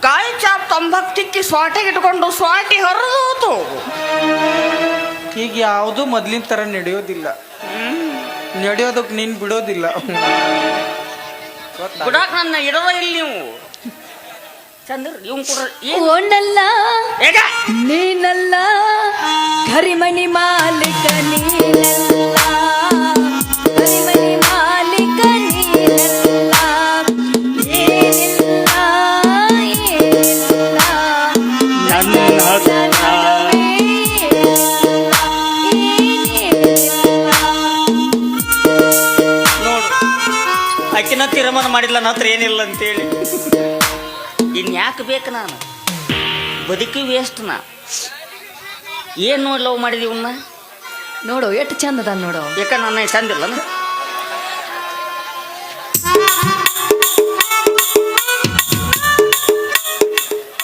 Speaker 1: ಗಾಯ ಚಾಪ್ ತಂಬಾಕ್ತಿಕ್ಕಿ ಸ್ವಾಟಿಗೆ ಇಟ್ಕೊಂಡು ಸ್ವಾಟಿ ಹರಿದೋತು.
Speaker 2: ಈಗ ಯಾವುದು ಮೊದ್ಲಿನ ತರ ನಡೆಯೋದಿಲ್ಲ. ನಡೆಯೋದಕ್ಕೆ ನೀನ್ ಬಿಡೋದಿಲ್ಲ.
Speaker 1: ಬಿಡಾಕ ನನ್ನ ಇಡೋದ ಇಲ್ಲಿ ನೀವು. ಚಂದ್ರ ಇವ್ ಕೂಡ
Speaker 3: ಓನಲ್ಲ ನೀನಲ್ಲ, ಕರಿಮಣಿ ಮಾಲಿಕ ನೀನಲ್ಲ, ಕರಿಮಣಿ ಮಾಲಿಕ ನೀನಲ್ಲ, ಏನಿಲ್ಲ ಏನಿಲ್ಲ
Speaker 1: ನನ್ನ ನೋಡು, ಆಕಿನ ತೀರ್ಮಾನ ಮಾಡಿಲ್ಲ ನನ್ನ ಹತ್ರ ಏನಿಲ್ಲ ಅಂತೇಳಿ. ಇನ್ಯಾಕೆ ಬೇಕು ನಾನು? ಬದುಕಿ ವೇಸ್ಟ್ ನಾ. ಏನು ನೋಡಿ ಲವ್ ಮಾಡಿದೀವಿ ಇವನ್ನ?
Speaker 3: ನೋಡು ಎಷ್ಟು ಚಂದ ಅದ ನೋಡು.
Speaker 1: ಯಾಕ ನನ್ನ ಚಂದಿಲ್ಲ?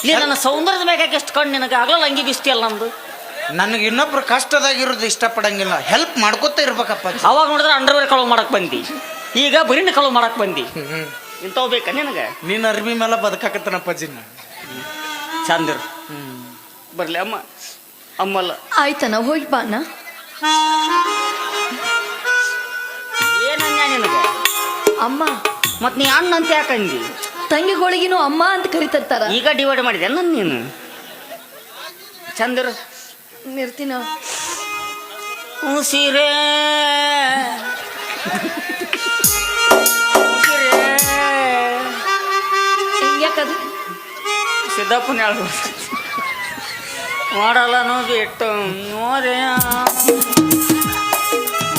Speaker 1: ಇಲ್ಲಿ ನನ್ನ ಸೌಂದರ್ಯದ ಬೇಕಾಗಿ ಎಷ್ಟು ಕಣ್ಣು ನಿನಗೆ ಆಗಲ್ಲ. ಅಂಗಿ ಬಿಸ್ತಿಯಲ್ಲ ನಮ್ದು.
Speaker 2: ನನಗೆ ಇನ್ನೊಬ್ರು ಕಷ್ಟದಾಗಿರೋದು ಇಷ್ಟಪಡಂಗಿಲ್ಲ, ಹೆಲ್ಪ್ ಮಾಡ್ಕೊತ ಇರ್ಬೇಕಪ್ಪ.
Speaker 1: ಅವಾಗ ನೋಡಿದ್ರೆ ಅಂಡರ್ವೇರ್ ಕಳುವು ಮಾಡಕ್ ಬಂದಿ, ಈಗ ಬರೀನ ಕಳುವು ಮಾಡಕ್ ಬಂದಿ. ಇಂಥವು ಬೇಕಾ ನಿನಗೆ?
Speaker 2: ನೀನ್ ಅರ್ಬಿ ಮೇಲೆ ಬದುಕಾಕತ್ತನಪ್ಪಾಜಿನ.
Speaker 1: ಚಂದಿರ್ ಬರ್ಲಿ ಅಮ್ಮ. ಅಮ್ಮಲ್ಲ
Speaker 3: ಆಯ್ತಾ, ನಾವು ಹೋಗಿ ಬಾನ.
Speaker 1: ಏನನ್ನ ನಿನಗೆ
Speaker 3: ಅಮ್ಮ?
Speaker 1: ಮತ್ ನೀ ಅಣ್ಣ ಅಂತ ಯಾಕಂದಿ?
Speaker 3: ತಂಗಿಗಳಿಗಿನೂ ಅಮ್ಮ ಅಂತ ಕರಿತಿರ್ತಾರ.
Speaker 1: ಈಗ ಡಿವೈಡ್ ಮಾಡಿದೆ ನನ್ನ ನೀನು. ಚಂದಿರ್
Speaker 3: ನಿರ್ತೀನ
Speaker 1: ಉಸಿರೇ
Speaker 3: ಹಿಂಗ್ಯಾಕದು
Speaker 1: ಸಿದ್ದಪ್ಪನ ಹೇಳ್ದು ಮಾಡಲ್ಲ ನೋಡಿ ಇಟ್ಟು ನೋರೇ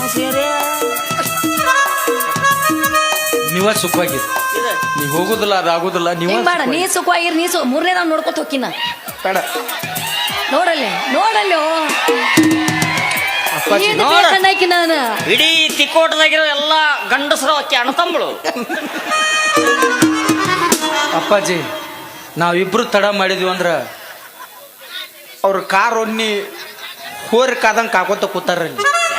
Speaker 1: ಉಸಿರೇ
Speaker 2: ನೀವ ಸುಖವಾಗಿರಿ.
Speaker 1: ಇದೆ
Speaker 2: ನೀವ್ ಹೋಗುದಿಲ್ಲ ಅದಾಗುದಿಲ್ಲ. ನೀವ
Speaker 3: ಹಿಂಗ್ ಬೇಡ, ನೀ ಸುಖವಾಗಿರ್, ನೀ ಮೂರನೇದಾಗ ನೋಡ್ಕೊತ ಹೋಕಿನ
Speaker 2: ಬೇಡ
Speaker 3: ನೋಡಲ್ಲಿ ನೋಡಲ್ಲಿ
Speaker 2: ಅಪ್ಪಾಜಿ
Speaker 1: ನೋಡ.
Speaker 3: ನಾನು
Speaker 1: ಇಡೀ ತಿಕ್ಕೋಟದಾಗಿರೋ ಎಲ್ಲ ಗಂಡಸರು ಅಕ್ಕಿ ಅಣ್ಣತಂಬಳು.
Speaker 2: ಅಪ್ಪಾಜಿ ನಾವಿಬ್ರು ತಡ ಮಾಡಿದ್ವಿ ಅಂದ್ರ ಅವ್ರ ಕಾರ್ ಒನ್ನಿ ಹೋರಿ ಕಾದಂಗ ಕಾಕೋತ ಕೂತಾರ.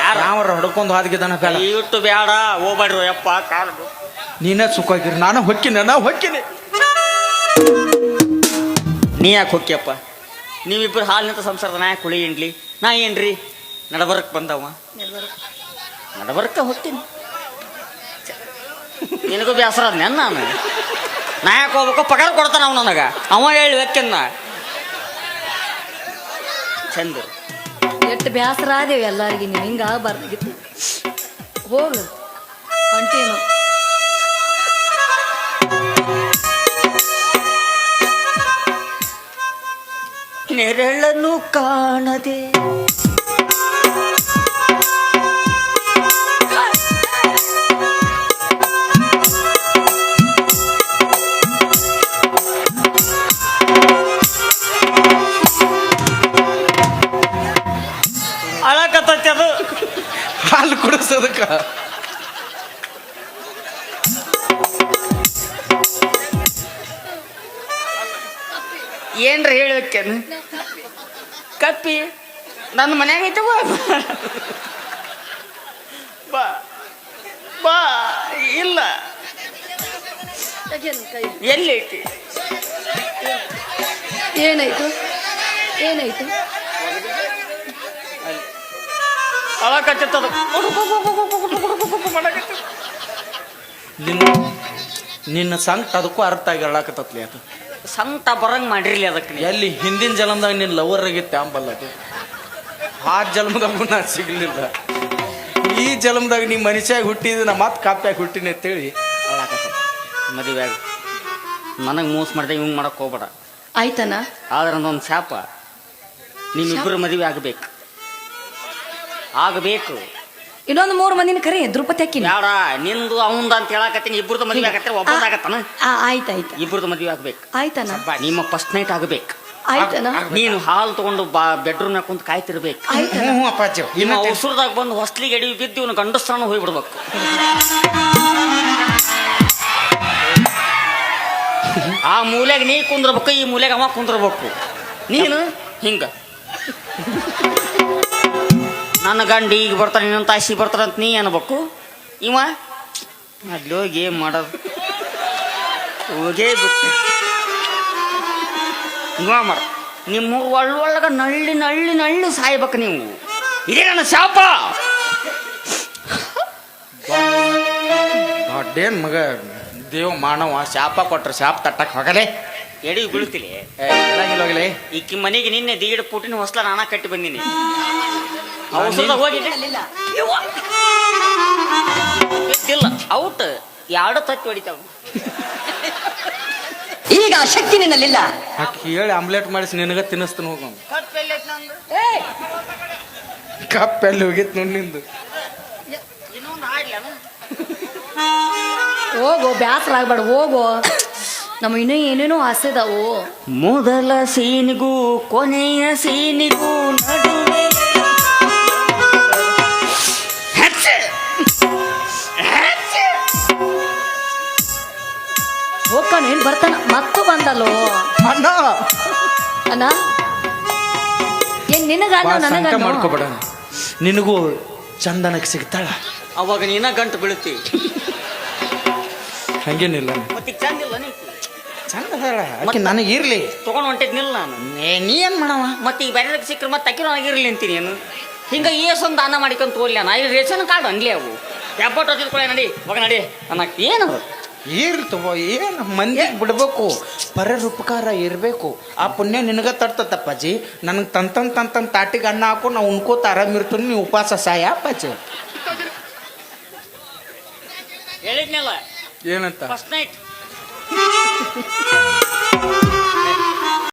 Speaker 1: ಯಾರು?
Speaker 2: ಯಾವ್ರ ಹೊಡ್ಕೊಂಡು ಹಾದ್ಗಿದಾನ ಬೇಡ.
Speaker 1: ದಯವಿಟ್ಟು ಬೇಡ ಹೋಗ್ಬೇಡ್ರು ಯಪ್ಪ ಕಾರು.
Speaker 2: ನೀನೇ ಸುಖವಾಗಿರಿ, ನಾನು ಹೊಕ್ಕಿನ
Speaker 1: ನೀ ಯಾಕೆ ಹೊಕ್ಕಿಯಪ್ಪ? ನೀವಿಬ್ಬರು ಹಾಲಿನಿಂದ ಸಂಸಾರದ ನಾ ಯಾಕೆ ಕುಳಿ ಏನ್ಲಿ? ನಾ ಏನ್ರಿ ನಡಬರಕ್ಕೆ ಬಂದವ, ನಡಬರಕ್ಕೆ ಹೋಗ್ತೀನಿ. ನಿನಗೂ ಬೇಸರ ಅದ್ ನಾನು ನಾ ಯಾಕೆ ಹೋಗ್ಬೇಕು? ಪಗಾರ ಕೊಡ್ತಾನ ಅವ ನನಗ, ಅವ ಹೇಳಿ ವ್ಯಕ್ತಿನ ಚಂದ.
Speaker 3: ಎಷ್ಟು ಬೇಸರ ಆದೇವಿ ಎಲ್ಲಾರಿಗೆ, ನೀವು ಹಿಂಗ ಆಗಬಾರ್ದಾಗಿತ್ತು. ಹೋಗು ಹೊಂಟೇನು
Speaker 1: ನೆರಳನ್ನು ಕಾಣದೆ ಅಳಕತ್ತೈತಿ ಅದು.
Speaker 2: ಹಾಲು ಕುಡಿಸೋದಕ್ಕ
Speaker 1: ಏನ್ರ ಹೇಳಕ್ಕೇನು? ಕಪ್ಪಿ ನನ್ನ ಮನ್ಯಾಗ ಐತವ. ಬಾ ಬಾ ಇಲ್ಲ ಎಲ್ಲಿ ಐತಿ?
Speaker 3: ಏನಾಯ್ತು ಏನಾಯ್ತು?
Speaker 1: ಅಳಕತ್ತಿತ್ತದು.
Speaker 2: ನಿನ್ನ ಸಂಕಟ ಅದಕ್ಕೂ ಅರ್ಥ ಆಗಿ ಹೇಳಾಕತ್ತತ್ಲಿ ಅದು.
Speaker 1: ಸಂಕಟ ಬರಂಗ್ ಮಾಡಿರ್ಲಿ ಅದಕ್ಕೆ.
Speaker 2: ಎಲ್ಲಿ ಹಿಂದಿನ ಜನ್ಮದಾಗ ನಿನ್ನ ಲವರ್ ಆಗಿತ್ತೆ ಅಂಬಲ್ಲ ಅದು. ಆ ಜನ್ಮದಾಗ ನಾ ಸಿಗ್ಲಿಲ್ಲ. ಈ ಜನ್ಮದಾಗ ನೀ ಮನುಷ್ಯಾಗಿ ಹುಟ್ಟಿದ ನಾ ಮತ್ತೆ ಕಾಪ್ಯಾಗಿ ಹುಟ್ಟಿನಿ ಅಂತೇಳಿ ಹೇಳಾಕತ್ತ.
Speaker 1: ಮದುವೆ ಆಗಿ ನನಗೆ ಮೋಸ ಮಾಡಿದೆ, ಇವಂಗ್ ಮಾಡಕ್ ಹೋಗ್ಬೇಡ.
Speaker 3: ಆಯ್ತನ
Speaker 1: ಆದ್ರೆ ನಂದೊಂದು ಶಾಪ, ನಿಮ್ಮಿಬ್ಬರು ಮದುವೆ ಆಗಬೇಕು ಆಗಬೇಕು.
Speaker 3: ಇನ್ನೊಂದು 3 ಮಂದಿನ ಕರಿ ದ್ರುಪತಿ ಹಾಕಿನಿ.
Speaker 1: ಬೇಡ, ನಿಂದು ಅವಂದ ಅಂತ ಹೇಳಕತ್ತೀನಿ. ಇಬ್ಬರದು ಮದುವೆ ಆಗತ್ತೆ, ಒಬ್ಬದಾಗತ್ತನ.
Speaker 3: ಆಯ್ತಾಯ್ತು
Speaker 1: ಇಬ್ಬರದು ಮದುವೆ ಆಗ್ಬೇಕು.
Speaker 3: ಆಯ್ತನ
Speaker 1: ನಿಮ್ಮ ಫಸ್ಟ್ ನೈಟ್ ಆಗಬೇಕು.
Speaker 3: ಆಯ್ತನ
Speaker 1: ನೀನು ಹಾಲು ತಗೊಂಡು ಬೆಡ್ರೂಮ್ ಕುಂತ ಕಾಯ್ತಿರ್ಬೇಕು.
Speaker 3: ಆಯ್ತನ
Speaker 2: ಹ್ಞೂ ಅಪ್ಪಾಜಿ.
Speaker 1: ನಿಮ್ಮ ಉಸುರದಾಗ ಬಂದು ಹೊಸ್ಲಿಗೆ ಎಡಿ ಬಿದ್ದು ಇವನು ಗಂಡಸ್ತಾನ ಹೋಗ್ಬಿಡ್ಬೇಕು. ಆ ಮೂಲೆಗೆ ನೀ ಕುಂದ್ರಬೇಕು, ಈ ಮೂಲೆಗೆ ಅವ ಕುಂದ್ರಬೇಕು. ನೀನು ಹಿಂಗ ನನ್ನ ಗಂಡ ಈಗ ಬರ್ತಾನೆ, ಇನ್ನೊಂದು ತಾಸಿ ಬರ್ತಾರಂತ ನೀ ಅನ್ಬೇಕು. ಇವ ಅಲ್ಲಿ ಹೋಗಿ ಏನು ಮಾಡೋದು, ಹೋಗೇ ಬಿಟ್ಟು ಇವ ಮಾಡ. ನಿಮ್ಮ ಒಳ್ಳೊಳಗ ನಳ್ಳಿ ನಳ್ಳಿ ನಳ್ಳಿ ಸಾಯ್ಬೇಕು ನೀವು. ಇದೇ ನನ್ನ ಶಾಪ.
Speaker 2: ದೊಡ್ಡೇನ್ ಮಗ ದೇವ್ ಮಾನವ ಶಾಪ ಕೊಟ್ರೆ ಶಾಪ ತಟ್ಟಕ್ ಹೋಗಲೇ.
Speaker 1: ಎಡಿ ಬೀಳ್ತಿಲಿ
Speaker 2: ಹೋಗಲೇ.
Speaker 1: ಈಕಿ ಮನೆಗೆ ನಿನ್ನೆ ದೀಡ ಪುಟಿನ ಹೊಸ್ಲ ನಾನ ಕಟ್ಟಿ ಬಂದೀನಿ. ಔಷಧ ಹೋಗಿದೆ ಬಿದ್ದಿಲ್ಲ, ಔಟ್. ಎರಡು ತತ್ತಿ ಹೊಡಿತಾವ.
Speaker 6: ಈಗ ಆ ಶಕ್ತಿ ನಿನ್ನಲ್ಲಿಲ್ಲ.
Speaker 2: ಆಕಿ ಹೇಳಿ ಆಮ್ಲೆಟ್ ಮಾಡಿಸಿ ನಿನಗ ತಿನ್ನಿಸ್ತಾನ ಹೋಗ.
Speaker 1: ಕಪ್ಪೆಲ್ಲಿ
Speaker 2: ಕಪ್ ಎಲ್ಲಿ ಹೋಗಿತ್ತು ನೋಡಿ ನಿಂದು.
Speaker 1: ಇನ್ನೊಂದು ಆಡ್ಲೇನ?
Speaker 3: ಹೋಗೋ, ಬ್ಯಾಸರ ಆಗ್ಬೇಡ, ಹೋಗೋ. ನಮ್ಮ ಇನ್ನೂ ಏನೇನೋ ಆಸೆ ಅದಾವು.
Speaker 1: ಮೊದಲ ಸೀನಿಗೂ ಕೊನೆಯ ಸೀನಿಗೂ ನಡುವೆ
Speaker 3: ಹೋಗ್ತಾನೆ, ಏನ್ ಬರ್ತಾನ ಮತ್ತು ಬಂದಲ್ಲೋ
Speaker 2: ಅಣ್ಣ
Speaker 3: ಅಣ್ಣ. ಏನ್ ನಿನಗ
Speaker 2: ಸಂಕ ಮಾಡ್ಕೋಬೇಡ. ನಿನಗೂ ಚಂದನಕ್ಕೆ ಸಿಗ್ತಾಳ.
Speaker 1: ಅವಾಗ ನೀನ ಗಂಟು ಬೀಳುತ್ತಿ.
Speaker 2: ಹಂಗೇನಿಲ್ಲ,
Speaker 1: ಮತ್ತೆ ಚಂದಿಲ್ಲ ನೀ
Speaker 2: ಚಂದ ಅದಾಳ ನನಗೆ ಇರ್ಲಿ.
Speaker 1: ತಗೊಂಡ್ ಹೊಂಟಿದ್ನಿಲ್ಲ ನಾನು.
Speaker 2: ನೀ ಏನ್ ಮಾಡವ?
Speaker 1: ಮತ್ತೆ ಈಗ ಬೇರೆ ಸಿಕ್ಕರೆ ಮತ್ತೆ ಅಕ್ಕಿನ ಆಗಿರ್ಲಿ ಅಂತೀನಿ ಏನು. ಹಿಂಗ ಏಸೊಂದು ದಾನ ಮಾಡಿಕೊಂತ ಹೋಗ್ಲಿ ನಾ. ಇಲ್ಲಿ ರೇಷನ್ ಕಾರ್ಡ್ ಅನ್ಲಿ ಅವು ಎಬ್ಬಟ್ಟು ಹೊತ್ತಿದ್ಕೊಳ್ಳೆ ನಡಿ ಹೋಗ ನಡಿ ಅನ್ನಕ್ ಏನದು
Speaker 2: ಇರ್ತವ ಏನು ಮಂದಿ ಬಿಡ್ಬೇಕು ಪರರ ಉಪಕಾರ ಇರಬೇಕು ಆ ಪುಣ್ಯ ನಿನಗ ತರ್ತತ್ತಪ್ಪಾಜಿ ನನಗೆ ತಂತನ್ ತಾಟಿಗೆ ಅನ್ನ ಹಾಕು ನಾವು ಉಣ್ಕೋತ ಆರಾಮಿರ್ತೀನಿ ನೀವು ಉಪವಾಸ ಸಾಯ ಅಪ್ಪಾಜಿ
Speaker 1: ಹೇಳಿದ್ನಲ್ಲ
Speaker 5: ಏನಂತ
Speaker 1: ಫಸ್ಟ್ ನೈಟ್